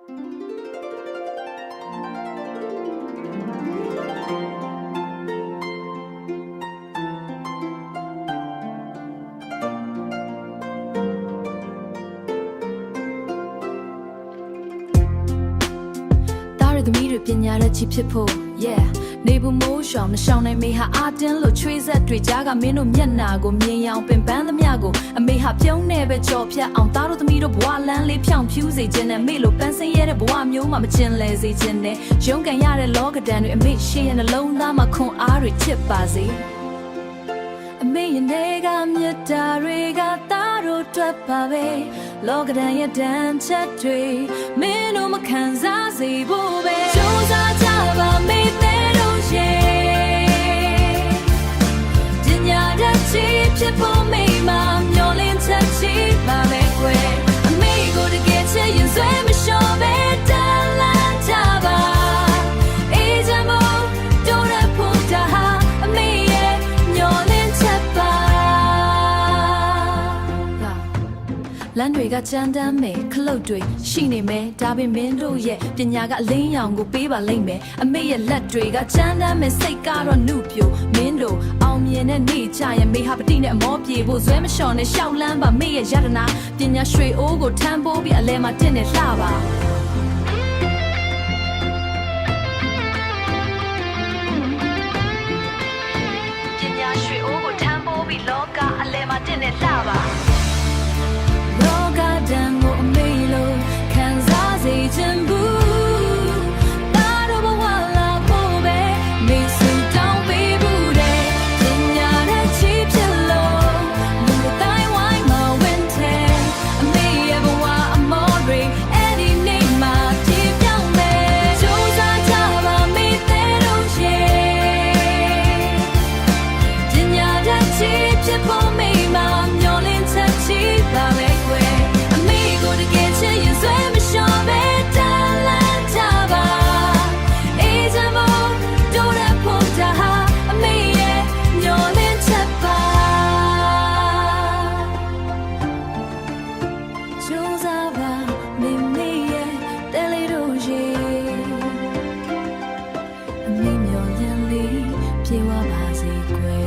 သမီးတွေပညာနဲ့ချစ်ဖြစ်ဖို့ yeah နေဘူးမိုးရှောင်မရှောင်နိုင်မေဟာအာတင်းလို့ချွေးဆက်တွေကြားကမင်းတို့မျက်နာကိုမြင်ရောင်ပင်ပန်းသမျှကိုအမေဟာပြုံးနေပဲကြော်ဖြတ်အောင်သားတို့သမီးတို့ဘဝလန်းလေးဖြောင်ဖြူးစေခြင်းနဲ့မေလို့ပန်းစင်းရဲတဲ့ဘဝမျိုးမှမကျင်လဲစေခြင်းနဲ့ရုန်းကန်ရတဲ့လောကဒဏ်တွေအမေရှေ့ရဲ့နှလုံးသားမှာခွန်အားတွေချစ်ပါစေအမေရဲ့နေကမြတ်တာတွေကသားတို့တွေ့ပါပဲလောကဒဏ်ရဲ့ဒဏ်ချက်တွေမင်းတို့မခံစားစေဖို့ပဲကြိုးစားကြပါမေတဲ့တို့ရဲ့ပညာတတ်ချစ်ဖြစ်ဖို့မိမမျောလင်းချက်ချစ်ပါပဲကွယ်အမေကိုတကယ်ချစ်ရင်ဆွဲမလျှော်ပဲတန်လန်းကြပါအေးချမ်းမို့တို့ရဖို့တာဟာအမေရဲ့မျောလင်းချက်ပါလမ်းတွေကကြမ်းတမ်းမယ်ခလုတ်တွေရှိနေမယ်ဒါပေမဲ့မင်းတို့ရဲ့ပညာကအလင်းရောင်ကိုပေးပါလိမ့်မယ်အမေရဲ့လက်တွေကကြမ်းတမ်းမယ်စိတ်ကတော့နှုတ်ပြိုမင်းတို့အောင်မြင်တဲ့နေ့ကြရင်မေဟာပတိနဲ့အမောပြေဖို့ဇွဲမလျှော်နဲ့ရှောက်လန်းပါမေရဲ့ယတနာပညာရွှေအိုးကိုထမ်းပိုးပြီးအလဲမှာတင့်နေလှပါပညာရွှေအိုးကိုထမ်းပိုးပြီးလောကအလဲမှာတင့်နေလှပါတန်ကိုအမေလို့ခံစားစေချင်ဘူးတာတော့ဘဝလာဖို့ပဲမေစုတောင်းပေးဘူးတဲ့ပညာနဲ့ချစ်ဖြစ်လို့လူတိုင်းဝိုင်းမှာဝင်တယ်အမေရဲ့ဘဝအမောတွေအဲ့ဒီနေ့မှာပြည့်ပြောင်းမယ်ကြိုးစားကြပါမေတဲ့တို့ရဲ့ပညာနဲ့ချစ်ဖြစ်ဖို့မိမမျောလင်းချက်ချစ်ပါပဲကွယ်တကယ်ချစ်ရင်ဆွဲမလျှော်ပဲတန်လန်းကြပါအေးချမ်းမို့တို့ရဖို့တာဟာအမေရဲ့မျောလင်းချက်ပါကြိုးစားပါမေမေရဲ့တဲလေးတို့ရဲ့အမေမျောလင်းလေးပြေဝပါစေကွယ်